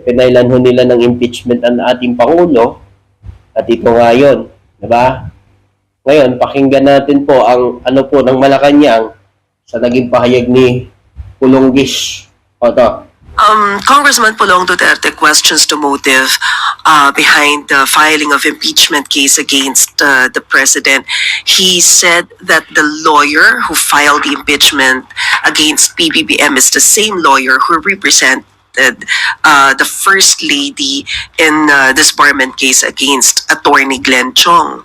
pinailan ho nila ng impeachment ang ating Pangulo at ito nga yun, diba? Ngayon, pakinggan natin po ang ano po ng Malacanang sa naging pahayag ni Pulong Gish. Oto. Congressman Pulong Duterte questions the motive behind the filing of impeachment case against the president. He said that the lawyer who filed the impeachment against PBBM is the same lawyer who represented the First Lady in the disbarment case against Attorney Glenn Chong.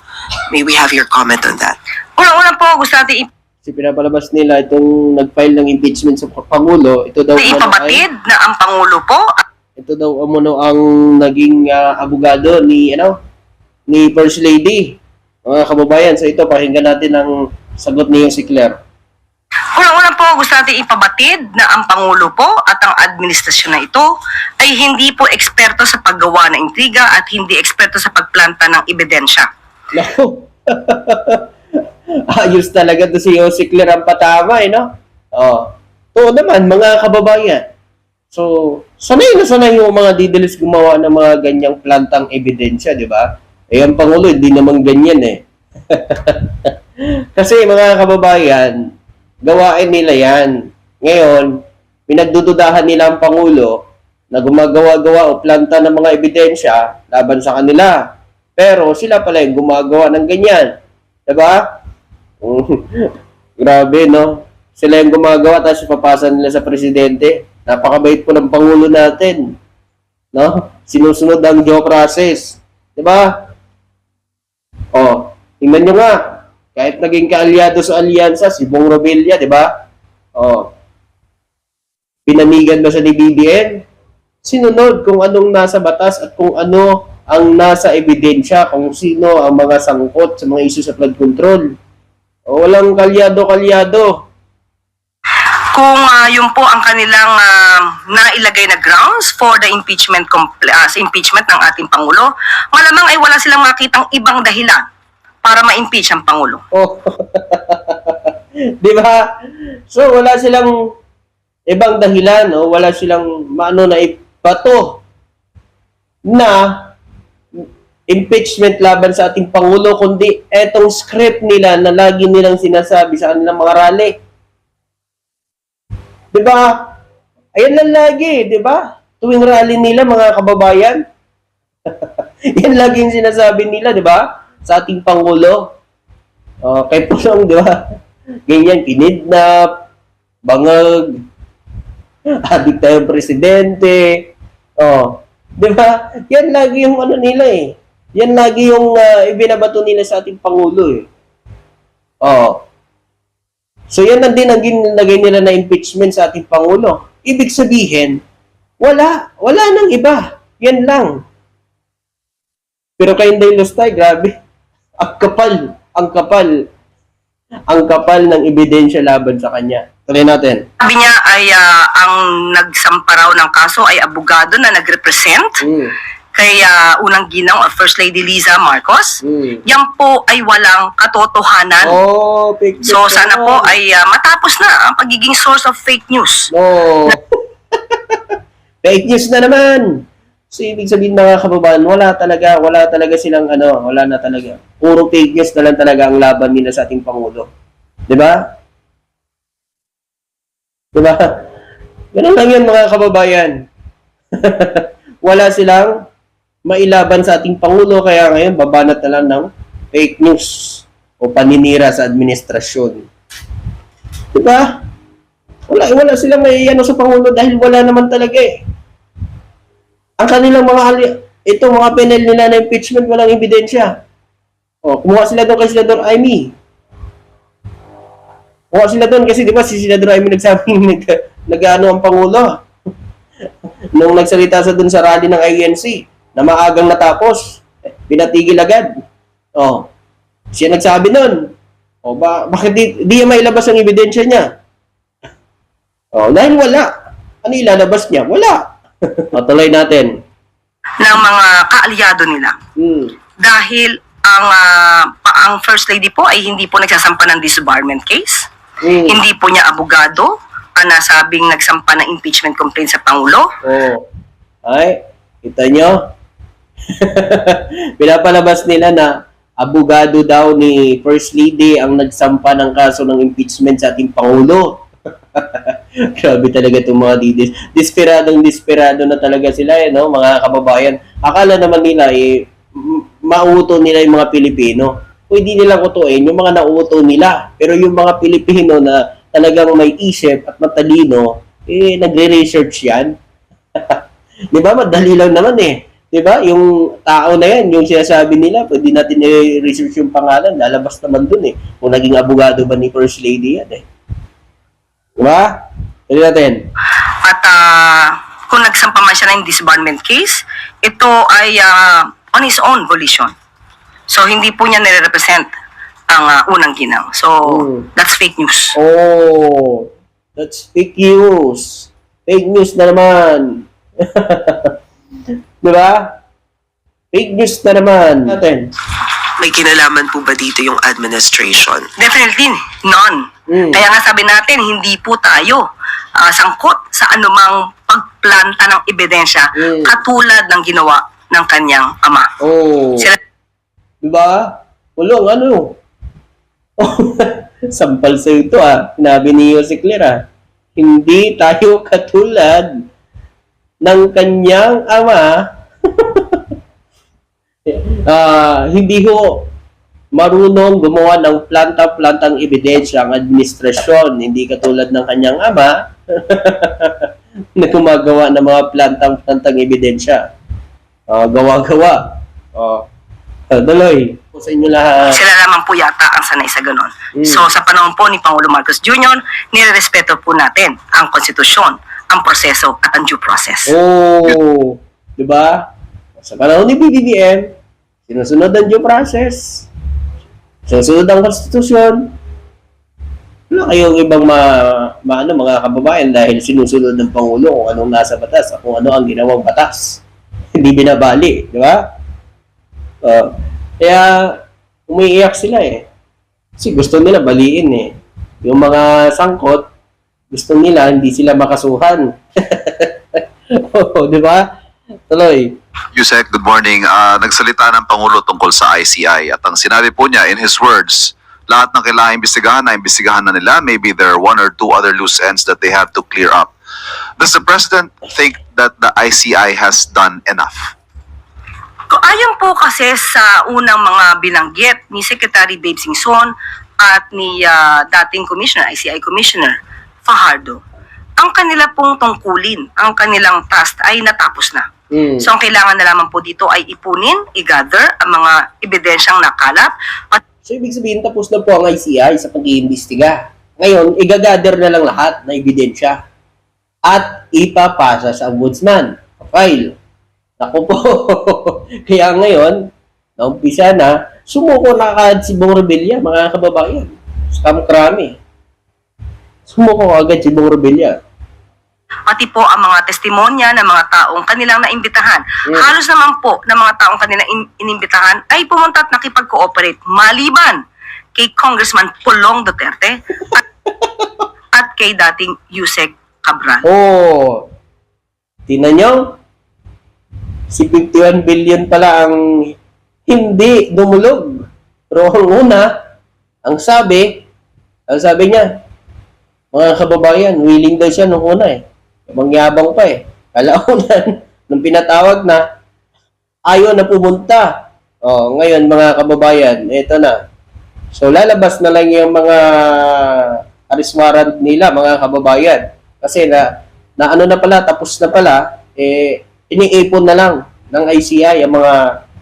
May we have your comment on that? Una-una po, gusto natin Kasi pinapalabas nila itong nag-file ng impeachment sa Pangulo. Ito daw ipabatid na ang Pangulo po ito daw umano ang naging abogado ni ni First Lady. Mga kababayan, so ito pakinggan natin ang sagot niyo si Claire. Una-una po, gusto natin ipabatid na ang Pangulo po at ang administrasyon na ito ay hindi po eksperto sa paggawa ng intriga at hindi eksperto sa pagplanta ng ebidensya. Naku. Ayos talaga to si Claire ang patama, no? Oh. Oo naman, mga kababayan. So, sanay na sanay yung mga didilis gumawa ng mga ganyang plantang ebidensya, di ba? Eh, ang Pangulo, hindi naman ganyan eh. Kasi mga kababayan, gawain nila yan. Ngayon, pinagdududahan nila ang Pangulo na gumagawa-gawa o planta ng mga ebidensya laban sa kanila. Pero sila pala yung gumagawa ng ganyan. Diba? Grabe, no? Sila yung gumagawa tapos ipapasa nila sa presidente. Napakabait po ng Pangulo natin. No? Sinusunod ang due process. Diba? Oh, tingnan nyo nga. Kahit naging kaalyado sa alyansa, si Bong Revilla, diba? Oh. Pinanigan ba siya ni BBM? Sinunod kung anong nasa batas at kung ano ang nasa ebidensya, kung sino ang mga sangkot sa mga issue sa flood control. O, walang kalyado-kalyado. Kung yun po ang kanilang nailagay na grounds for the impeachment ng ating Pangulo, malamang ay wala silang makitang ibang dahilan para ma-impeach ang Pangulo. Oh. Di ba? So, wala silang ibang dahilan, o wala silang maano na ipato na impeachment laban sa ating Pangulo, kundi etong script nila na lagi nilang sinasabi sa kanilang mga rally. Di ba? Ayan lang lagi, di ba? Tuwing rally nila, mga kababayan. Yan lagi yung sinasabi nila, di ba? Sa ating Pangulo. Kay Pulong, di ba? Ganyan, kinidnap, bangag, adik tayong presidente. Di ba? Yan lagi yung ano nila eh. Yan lagi yung ibinabato nila sa ating Pangulo eh. So yan din ang ginagay nila na impeachment sa ating Pangulo. Ibig sabihin, wala nang iba. Yan lang. Pero kay Inday Lustay, grabe. Ang kapal ng ebidensya laban sa kanya. Tuloy natin. Sabi niya ay ang nagsamparaw ng kaso ay abogado na nagrepresent kay unang ginang or First Lady Liza Marcos. Yan po ay walang katotohanan. So sana po ay matapos na ang pagiging source of fake news. Fake news na naman. So ibig sabihin mga kababayan, wala talaga silang wala na talaga. Puro fake news na lang talaga ang laban nila sa ating Pangulo. 'Di ba? 'Di ba? Ganun lang 'yan mga kababayan. Wala silang mailaban sa ating Pangulo, kaya ngayon babanat na lang ng fake news o paninira sa administrasyon. Diba? Wala silang may sa Pangulo dahil wala naman talaga eh. Ang kanilang mga panel nila na impeachment, walang ebidensya. Kumuha sila doon kay Senador Amy. Kumuha sila doon kasi di ba si Senador Amy nagsabing nag-ano ang Pangulo. Nung nagsalita sa doon sa rally ng INC, na maagang natapos, pinatigil agad. Siya nagsabi nun. Bakit di mailabas ang ebidensya niya? Dahil wala. Ano ilalabas niya? Wala. Tuloy natin. Ng mga kaalyado nila. Dahil ang First Lady po ay hindi po nagsasampa ng disbarment case. Hindi po niya abogado ang nasabing nagsampa ng impeachment complaint sa Pangulo. Ay, kita nyo? Pinapalabas nila na abogado daw ni First Lady ang nagsampa ng kaso ng impeachment sa ating Pangulo. Grabe talaga itong mga leaders. Desperado na talaga sila, no, mga kababayan. Akala naman nila, mauto nila yung mga Pilipino. Pwede nilang utuin yung mga nauuto nila. Pero yung mga Pilipino na talagang may isip at matalino, nagre-research yan. Di ba? Madali lang naman eh. Di ba? Yung tao na yan, yung sinasabi nila, pwede natin i-research yung pangalan. Lalabas naman dun eh. Kung naging abogado ba ni First Lady yan eh. Di ba? Pwede natin. At kung nagsampa man siya ng disbarment case, ito ay on his own volition. So, hindi po niya nire-represent ang unang ginang. So, that's fake news. Oh, that's fake news. Fake news na naman. Diba? Fake news na naman. Natin. May kinalaman po ba dito yung administration? Definitely, none. Kaya nga sabi natin, hindi po tayo sangkot sa anumang pagplanta ng ebidensya katulad ng ginawa ng kanyang ama. Oh. Sila Diba? Ulong, ano? Sampal sa ito Sinabi ni Jose Clara, hindi tayo katulad ng kanyang ama. Hindi ho marunong gumawa ng planta-plantang ebidensya ang administrasyon. Hindi katulad ng kanyang ama na gumagawa ng mga plantang-plantang ebidensya. Gawa-gawa. Daloy, po sa inyo lahat. sila lamang po yata ang sanay sa ganon. So sa panahon po ni Pangulo Marcos Jr., nirerespeto po natin ang konstitusyon, ang proseso at ang due process. Oh, di ba? Sa panahon ni BBBM, sinusunod ang due process. Sinusunod ang konstitusyon. Wala kayong ibang mga kababayan dahil sinusunod ng Pangulo kung anong nasa batas at kung ano ang ginawang batas. Hindi binabali, di ba? Kaya umiiyak sila eh. Kasi gusto nila baliin eh. Yung mga sangkot, gusto nila hindi sila makasuhan. Oh, di ba? Tuloy. Yusek, good morning. Nagsalita ng Pangulo tungkol sa ICI at ang sinabi po niya in his words, lahat ng kailangan imbestigahan na imbestigahan na nila. Maybe there are one or two other loose ends that they have to clear up. Does the President think that the ICI has done enough? Ayon po kasi sa unang mga binanggit ni Secretary Babe Singson at ni dating Commissioner, ICI Commissioner Fajardo, ang kanila pong tungkulin, ang kanilang task ay natapos na. So ang kailangan na lamang po dito ay ipunin, i-gather ang mga ebidensyang nakalap at So, ibig sabihin, tapos na po ang ICI sa pag-iimbestiga. Ngayon, igagather na lang lahat na ebidensya at ipapasa sa ombudsman. File. Naku po. Kaya ngayon, naumpisa na, sumuko na agad si Bong Revilla, mga kababayan. Scam krami. Sumuko agad si Bong Revilla. pati po ang mga testimonya ng mga taong kanilang naimbitahan. Halos naman po ng mga taong kanilang inimbitahan ay pumunta at nakipag-cooperate maliban kay Congressman Pulong Duterte at kay dating Yusek Cabral. Oh, tingnan nyo, si 51 billion pala ang hindi dumulog. Pero ang una, ang sabi niya, mga kababayan, willing daw siya nung una eh. Mangyabang pa eh. Kalaunan, nung pinatawag na, ayaw na pumunta. Oh, ngayon mga kababayan, eto na. So lalabas na lang yung mga arrest warrant nila, mga kababayan. Kasi na ano na pala, tapos na pala, iniipon na lang ng ICI ang mga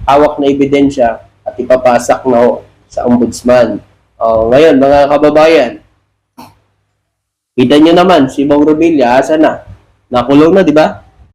hawak na ebidensya at ipapasak na sa ombudsman. Ngayon, mga kababayan, kita nyo naman, si Bong Revilla, asa na? Nakulong na, di ba?